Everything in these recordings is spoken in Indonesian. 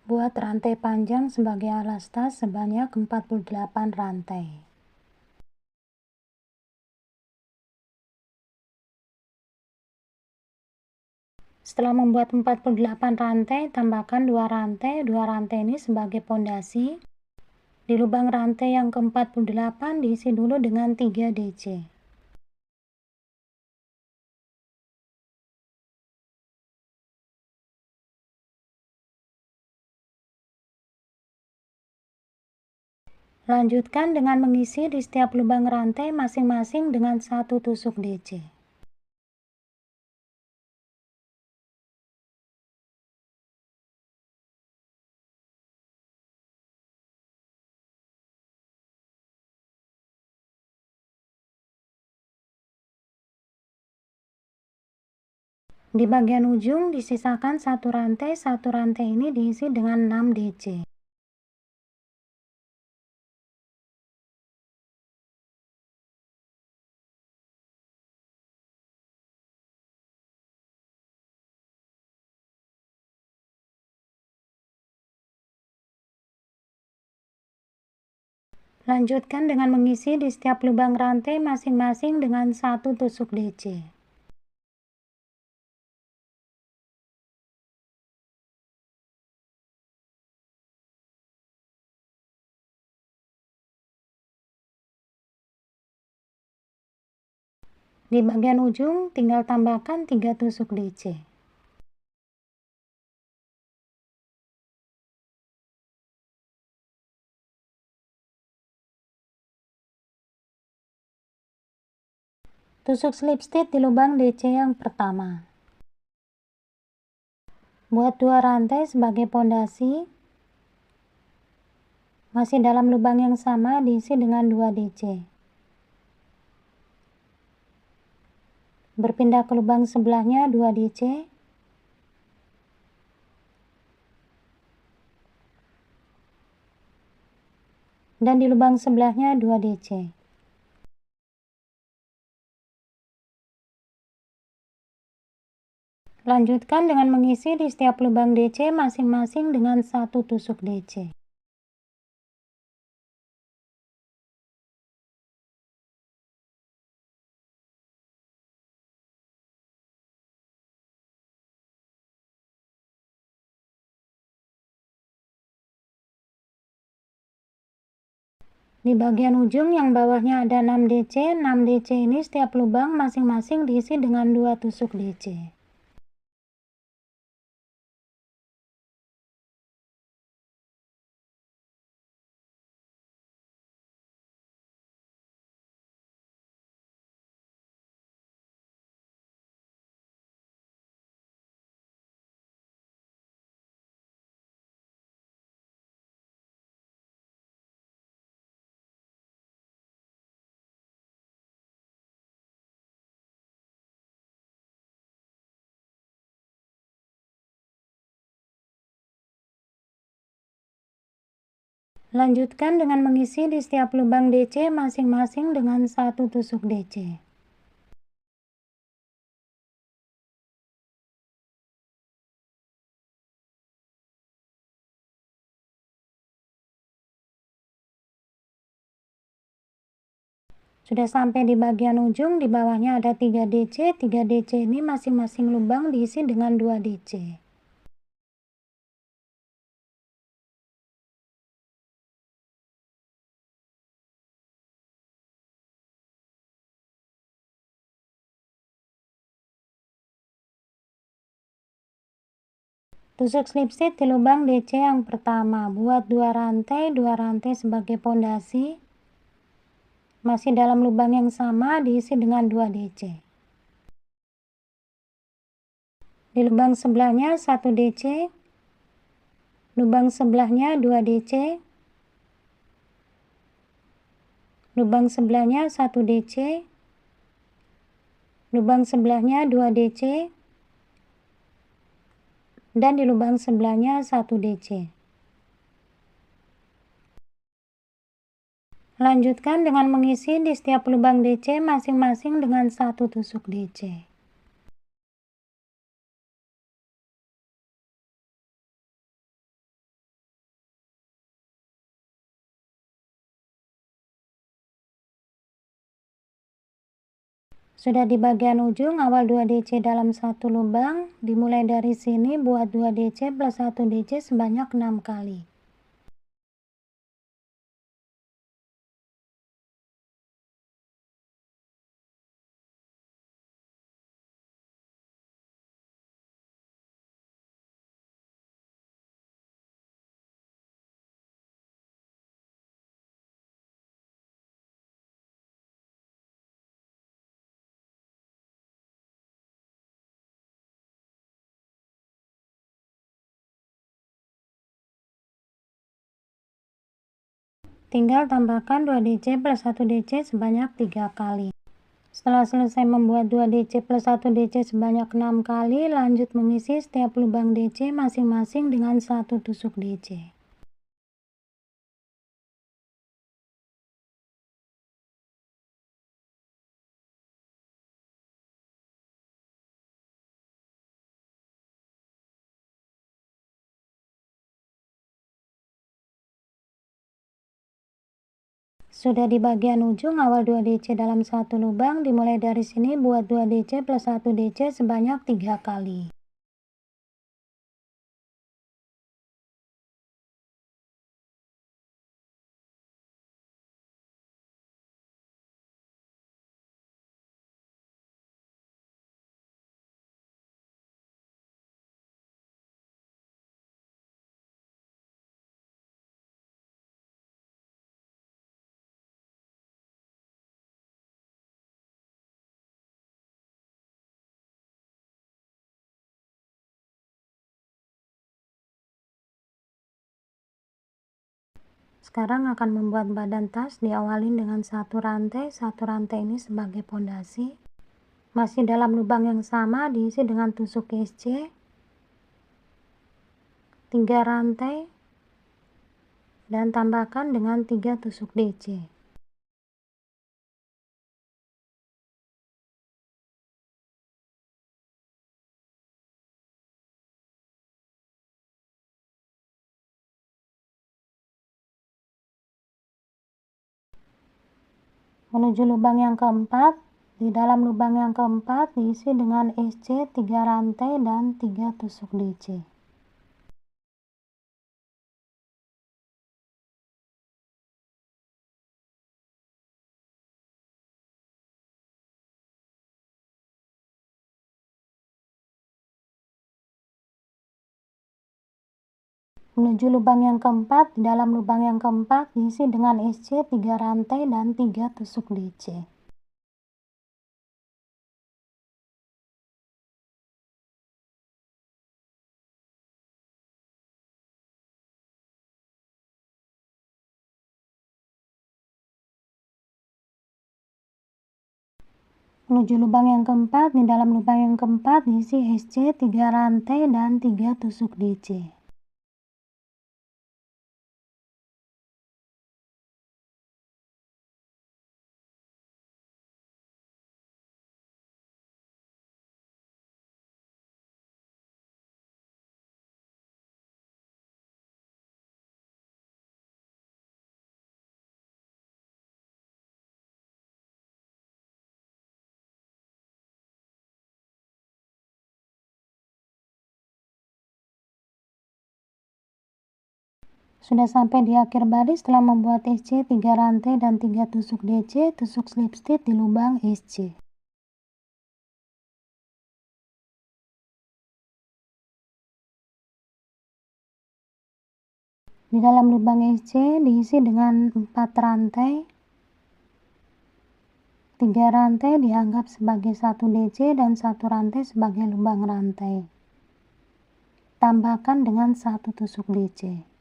Buat rantai panjang sebagai alas tas sebanyak 48 rantai. Setelah membuat 48 rantai, tambahkan 2 rantai. 2 rantai ini sebagai pondasi. Di lubang rantai yang ke-48 diisi dulu dengan 3 DC. Lanjutkan dengan mengisi di setiap lubang rantai masing-masing dengan 1 tusuk DC. Di bagian ujung disisakan 1 rantai. 1 rantai ini diisi dengan 6 DC. Lanjutkan dengan mengisi di setiap lubang rantai masing-masing dengan 1 tusuk DC. Di bagian ujung tinggal tambahkan 3 tusuk DC. Tusuk slip stitch di lubang DC yang pertama. Buat 2 rantai sebagai pondasi. Masih dalam lubang yang sama diisi dengan 2 DC. Berpindah ke lubang sebelahnya 2 DC. Dan di lubang sebelahnya 2 DC. Lanjutkan dengan mengisi di setiap lubang DC masing-masing dengan 1 tusuk DC. Di bagian ujung yang bawahnya ada 6 DC. 6 DC ini setiap lubang masing-masing diisi dengan 2 tusuk DC. Lanjutkan dengan mengisi di setiap lubang DC masing-masing dengan 1 tusuk DC. Sudah sampai di bagian ujung, di bawahnya ada 3 DC. 3 DC ini masing-masing lubang diisi dengan 2 DC. Tusuk slip stitch di lubang DC yang pertama. Buat 2 rantai, 2 rantai sebagai pondasi. Masih dalam lubang yang sama diisi dengan 2 DC. Di lubang sebelahnya 1 DC. Lubang sebelahnya 2 DC. Lubang sebelahnya 1 DC. Lubang sebelahnya 2 DC. Dan di lubang sebelahnya 1 DC. Lanjutkan dengan mengisi di setiap lubang DC masing-masing dengan 1 tusuk DC. Sudah di bagian ujung, awal 2 DC dalam satu lubang, dimulai dari sini buat 2 DC plus 1 DC sebanyak 6 kali. Tinggal tambahkan 2 DC plus 1 DC sebanyak 3 kali. Setelah selesai membuat 2 DC plus 1 DC sebanyak 6 kali, lanjut mengisi setiap lubang DC masing-masing dengan 1 tusuk DC. Sudah di bagian ujung, awal 2 DC dalam satu lubang, dimulai dari sini buat 2 DC plus 1 DC sebanyak 3 kali. Sekarang akan membuat badan tas, diawalin dengan satu rantai ini sebagai pondasi. Masih dalam lubang yang sama, diisi dengan tusuk SC, 3 rantai, dan tambahkan dengan 3 tusuk DC. Menuju lubang yang keempat, di dalam lubang yang keempat diisi dengan SC 3 rantai dan 3 tusuk DC. Menuju lubang yang keempat, di dalam lubang yang keempat diisi dengan SC 3 rantai dan 3 tusuk DC. Menuju lubang yang keempat, di dalam lubang yang keempat diisi SC 3 rantai dan 3 tusuk DC. Sudah sampai di akhir baris setelah membuat SC 3 rantai dan 3 tusuk DC, tusuk slip stitch di lubang SC. Di dalam lubang SC diisi dengan 4 rantai. 3 rantai dianggap sebagai 1 DC dan 1 rantai sebagai lubang rantai. Tambahkan dengan 1 tusuk DC.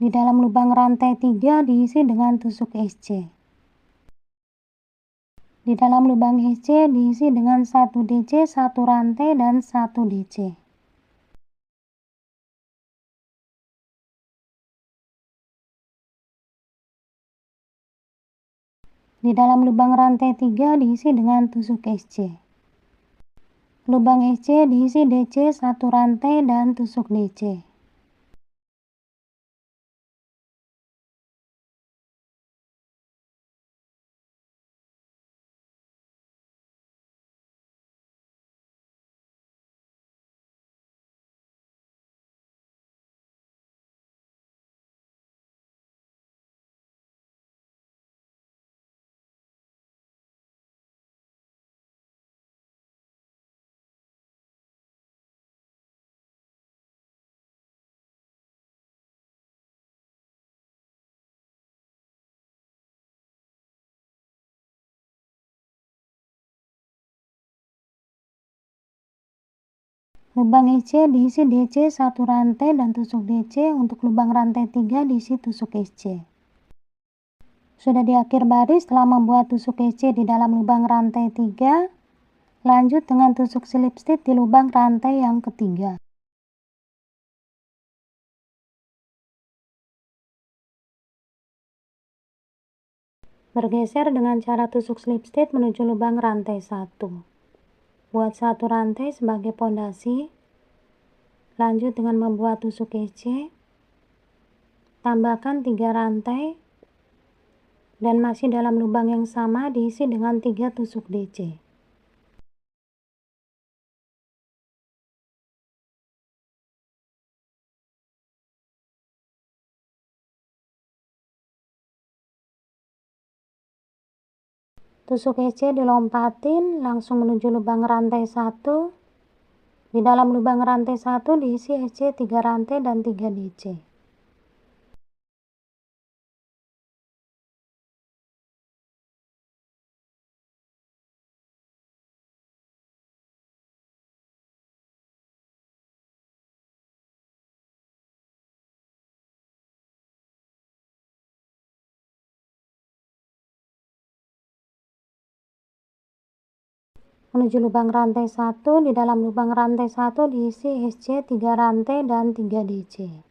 Di dalam lubang rantai 3 diisi dengan tusuk SC. Di dalam lubang SC diisi dengan 1 DC, 1 rantai, dan 1 DC. Di dalam lubang rantai 3 diisi dengan tusuk SC. Lubang SC diisi DC 1 rantai dan tusuk DC. Lubang SC diisi DC 1 rantai dan tusuk DC. Untuk lubang rantai 3 diisi tusuk SC. Sudah di akhir baris, setelah membuat tusuk SC di dalam lubang rantai 3, lanjut dengan tusuk slip stitch di lubang rantai yang ketiga. Bergeser dengan cara tusuk slip stitch menuju lubang rantai 1. Buat 1 rantai sebagai pondasi. Lanjut dengan membuat tusuk SC. Tambahkan 3 rantai. Dan masih dalam lubang yang sama diisi dengan 3 tusuk DC. Tusuk SC dilompatin langsung menuju lubang rantai 1. Di dalam lubang rantai 1 diisi SC 3 rantai dan 3 DC. Menuju lubang rantai 1, di dalam lubang rantai 1 diisi SC 3 rantai dan 3 DC.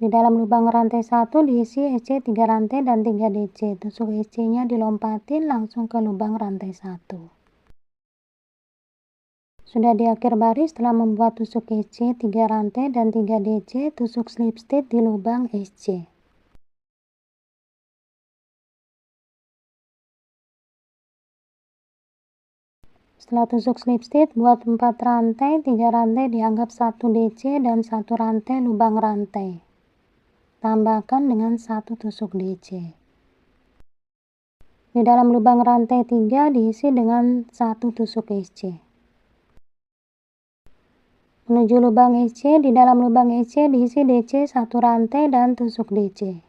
Di dalam lubang rantai 1 diisi SC 3 rantai dan 3 DC. Tusuk SC-nya dilompatin langsung ke lubang rantai 1. Sudah di akhir baris, setelah membuat tusuk SC 3 rantai dan 3 DC, tusuk slip stitch di lubang SC. Setelah tusuk slip stitch, buat 4 rantai, 3 rantai dianggap 1 DC dan 1 rantai lubang rantai. Tambahkan dengan 1 tusuk DC. Di dalam lubang rantai 3 diisi dengan 1 tusuk SC. Menuju lubang SC, di dalam lubang SC diisi DC 1 rantai dan tusuk DC.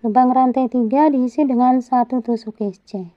Lubang rantai 3 diisi dengan 1 tusuk SC.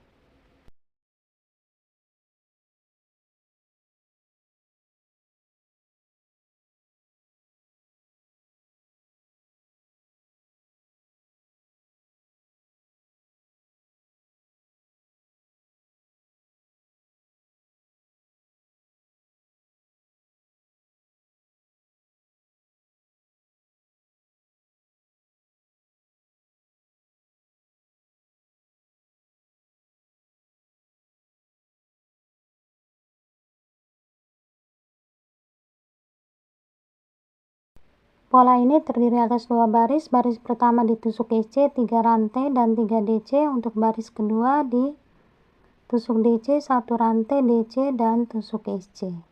Pola ini terdiri atas 2 baris. Baris pertama ditusuk SC 3 rantai dan 3 DC. Untuk baris kedua ditusuk DC 1 rantai DC dan tusuk SC.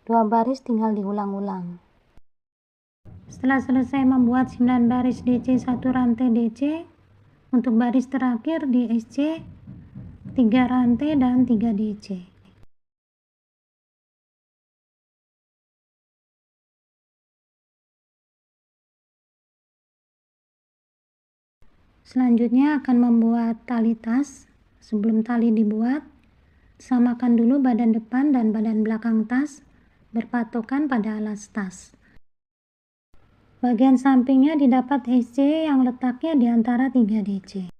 2 baris tinggal diulang-ulang. Setelah selesai membuat 9 baris DC 1 rantai DC, untuk baris terakhir di SC 3 rantai dan 3 DC. Selanjutnya akan membuat tali tas. Sebelum tali dibuat, samakan dulu badan depan dan badan belakang tas berpatokan pada alas tas. Bagian sampingnya didapat SC yang letaknya di antara 3 DC.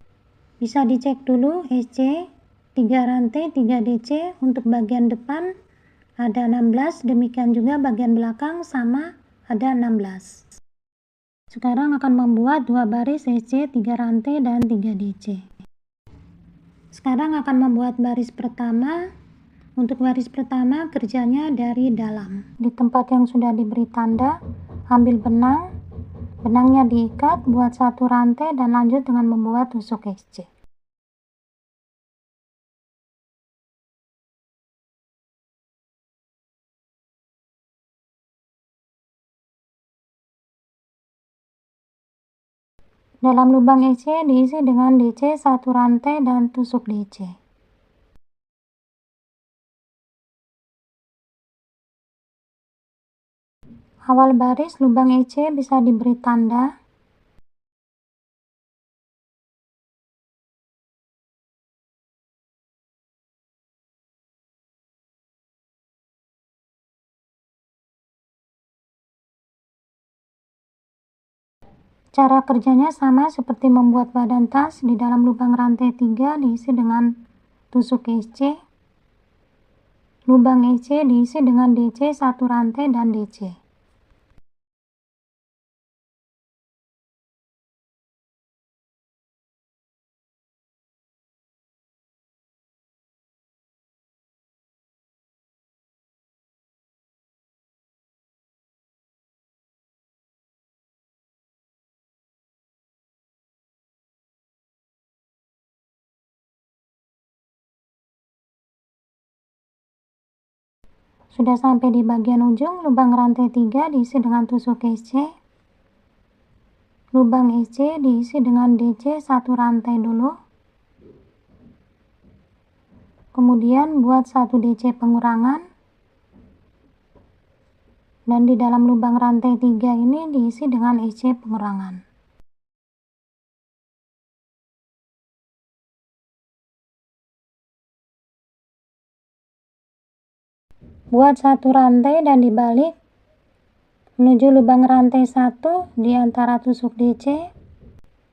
Bisa dicek dulu SC 3 rantai 3 DC. Untuk bagian depan ada 16, demikian juga bagian belakang sama ada 16. Sekarang akan membuat 2 baris SC 3 rantai dan 3 DC. Sekarang akan membuat baris pertama. Untuk baris pertama kerjanya dari dalam. Di tempat yang sudah diberi tanda, ambil benang. Benangnya diikat, buat 1 rantai dan lanjut dengan membuat tusuk SC. Dalam lubang EC diisi dengan DC 1 rantai dan tusuk DC. Awal baris lubang EC bisa diberi tanda. Cara kerjanya sama seperti membuat badan tas. Di dalam lubang rantai 3 diisi dengan tusuk EC. Lubang EC diisi dengan DC 1 rantai dan DC. Sudah sampai di bagian ujung, lubang rantai 3 diisi dengan tusuk EC. Lubang EC diisi dengan DC 1 rantai dulu. Kemudian buat 1 DC pengurangan. Dan di dalam lubang rantai 3 ini diisi dengan EC pengurangan. Buat 1 rantai dan dibalik menuju lubang rantai 1 di antara tusuk DC.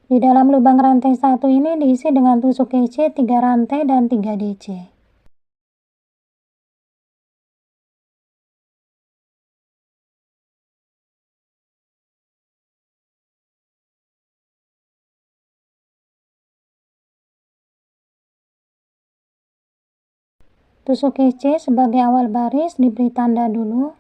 Di dalam lubang rantai 1 ini diisi dengan tusuk EC 3 rantai dan 3 DC. Tusuk EC sebagai awal baris diberi tanda dulu.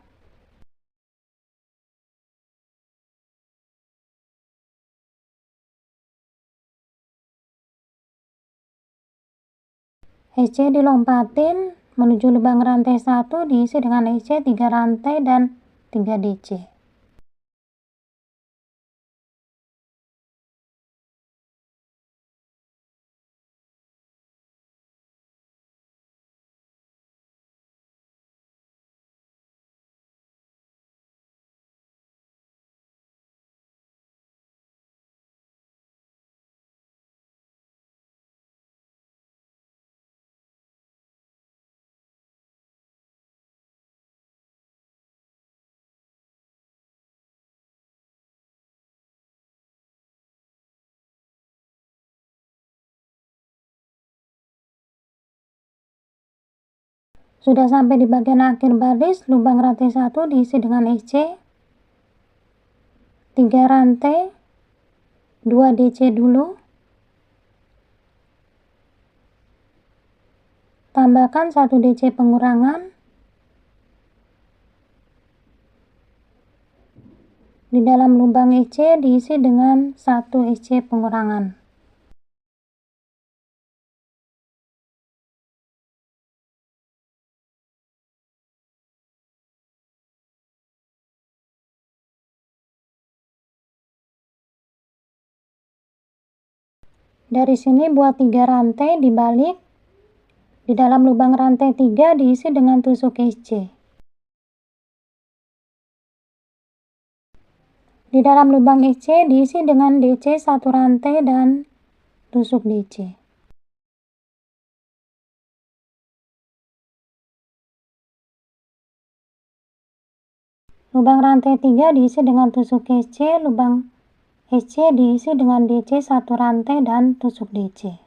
EC dilompatin menuju lubang rantai 1 diisi dengan EC 3 rantai dan 3 DC. Sudah sampai di bagian akhir baris, lubang rantai 1 diisi dengan EC 3 rantai, 2 DC dulu. Tambahkan 1 DC pengurangan. Di dalam lubang EC diisi dengan 1 EC pengurangan. Dari sini buat 3 rantai dibalik. Di dalam lubang rantai 3 diisi dengan tusuk EC. Di dalam lubang EC diisi dengan DC 1 rantai dan tusuk DC. Lubang rantai 3 diisi dengan tusuk EC, lubang EC diisi dengan DC 1 rantai dan tusuk DC.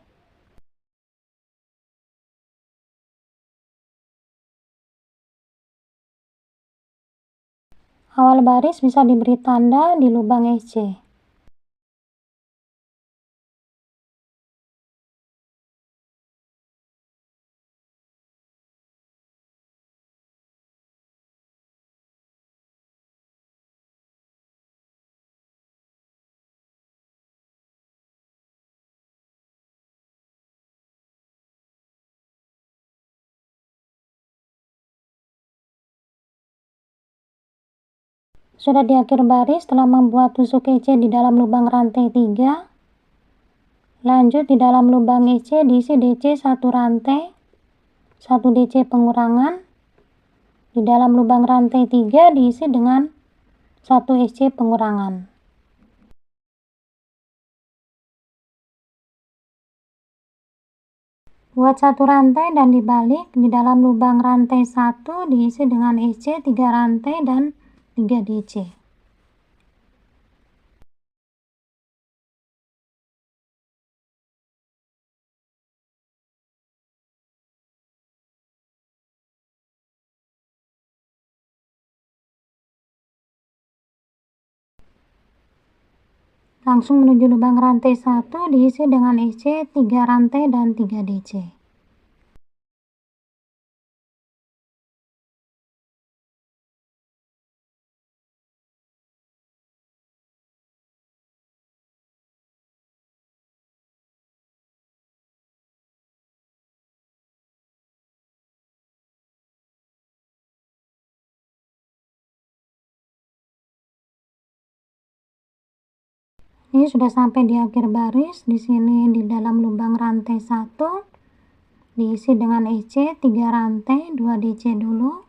Awal baris bisa diberi tanda di lubang EC. Sudah di akhir baris, setelah membuat tusuk EC di dalam lubang rantai 3, Lanjut, di dalam lubang EC diisi DC 1 rantai, 1 DC pengurangan. Di dalam lubang rantai 3 diisi dengan 1 SC pengurangan. Buat 1 rantai dan dibalik, di dalam lubang rantai 1 diisi dengan SC 3 rantai dan 3 DC. Langsung menuju lubang rantai 1 diisi dengan SC 3 rantai dan 3 DC. Ini sudah sampai di akhir baris. Di sini di dalam lubang rantai 1 diisi dengan SC 3 rantai, 2 DC dulu.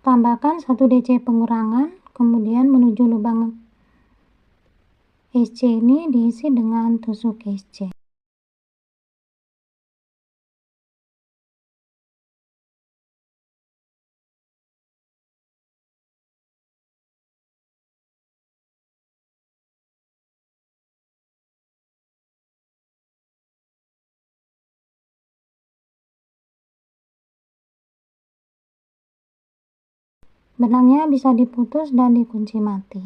Tambahkan 1 DC pengurangan, kemudian menuju lubang SC ini diisi dengan tusuk SC. Benangnya bisa diputus dan dikunci mati.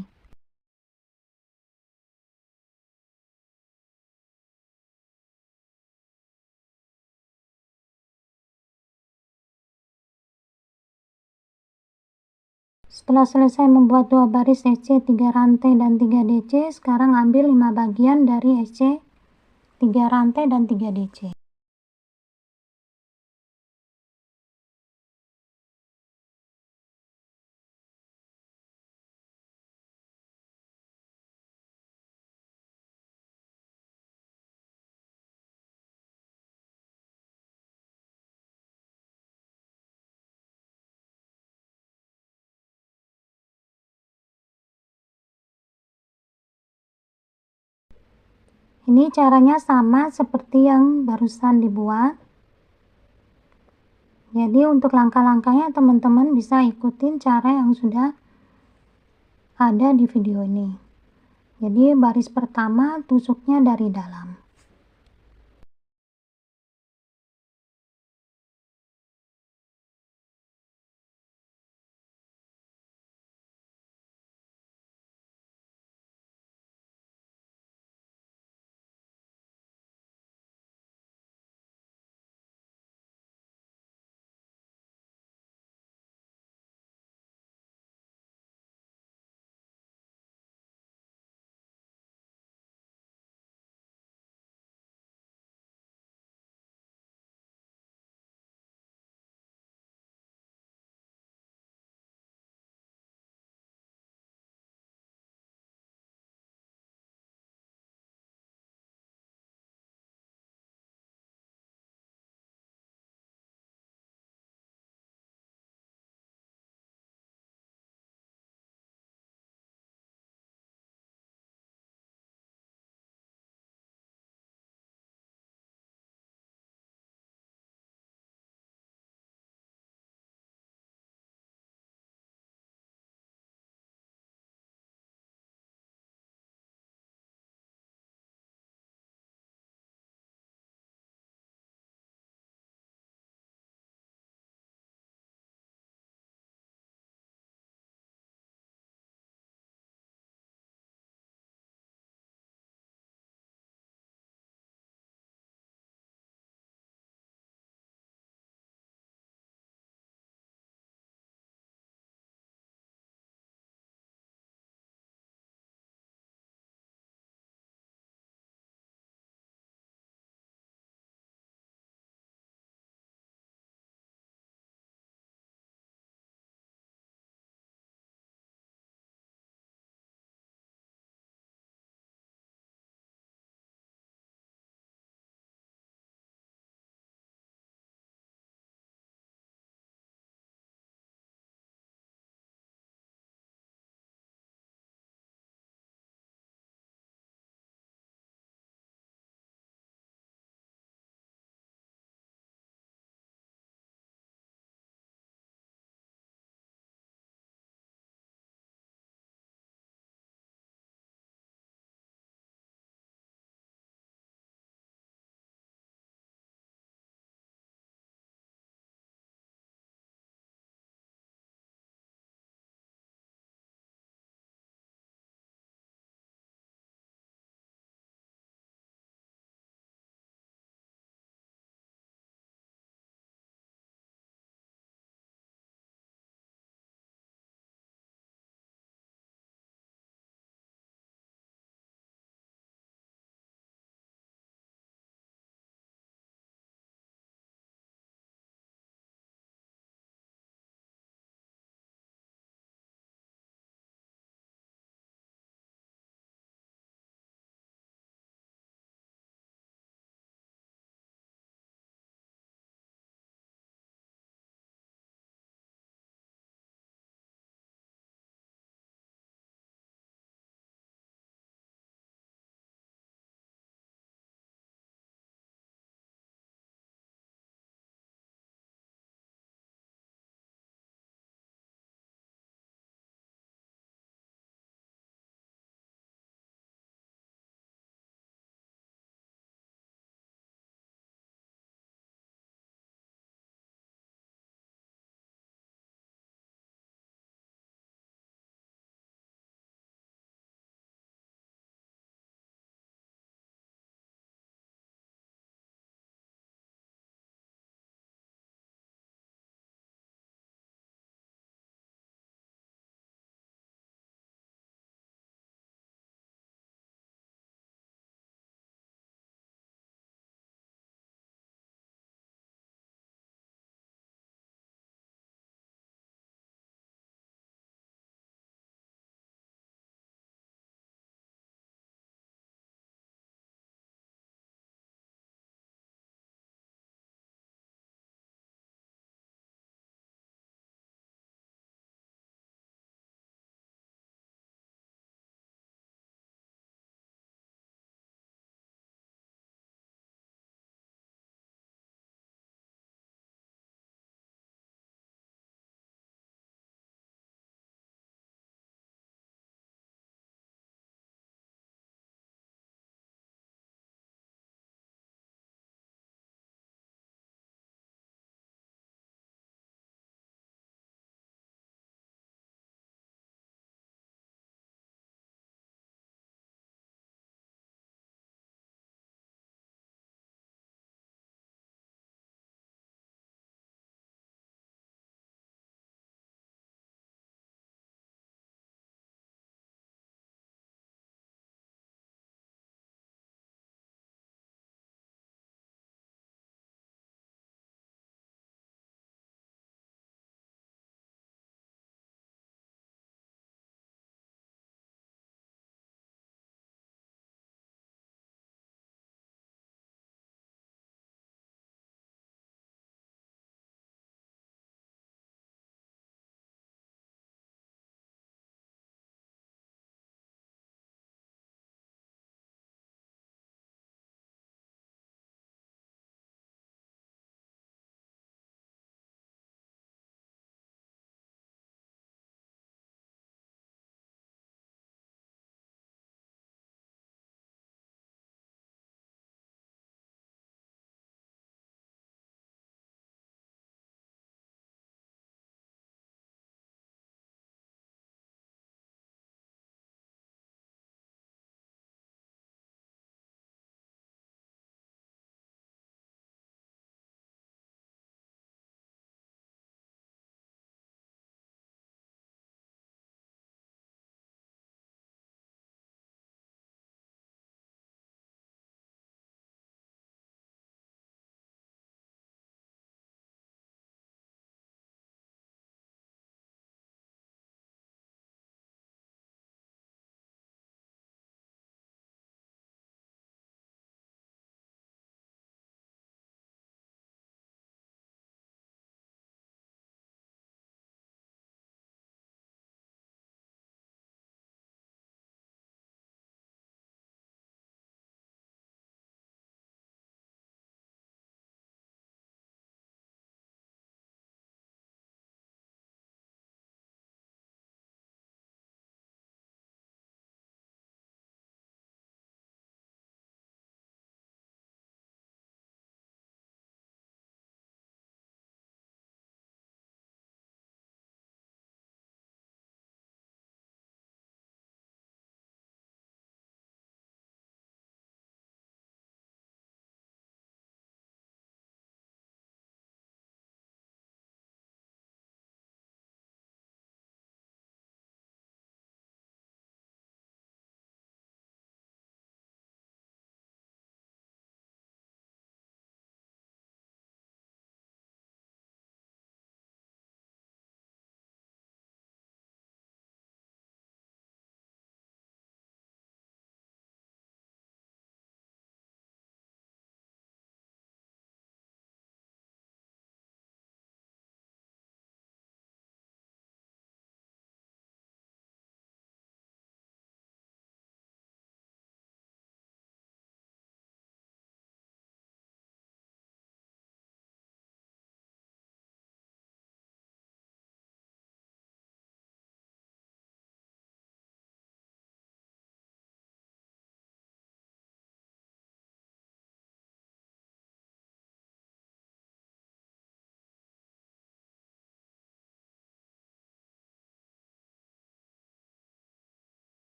Setelah selesai membuat 2 baris SC 3 rantai dan 3 DC, sekarang ambil 5 bagian dari SC 3 rantai dan 3 DC. Ini caranya sama seperti yang barusan dibuat. Jadi untuk langkah-langkahnya teman-teman bisa ikutin cara yang sudah ada di video ini. Jadi baris pertama tusuknya dari dalam.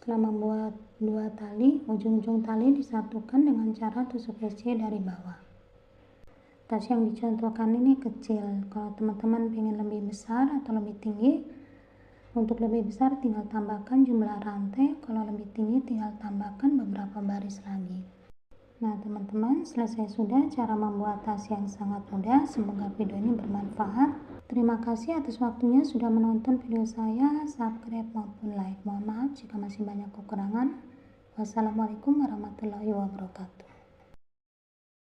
Setelah membuat 2 tali, ujung-ujung tali disatukan dengan cara tusuk hece dari bawah. Tas yang dicontohkan ini kecil. Kalau teman-teman pengen lebih besar atau lebih tinggi, untuk lebih besar tinggal tambahkan jumlah rantai, kalau lebih tinggi tinggal tambahkan beberapa baris lagi. Nah teman-teman, selesai sudah cara membuat tas yang sangat mudah. Semoga video ini bermanfaat. Terima kasih atas waktunya sudah menonton video saya, subscribe maupun like. Mohon maaf jika masih banyak kekurangan. Wassalamualaikum warahmatullahi wabarakatuh.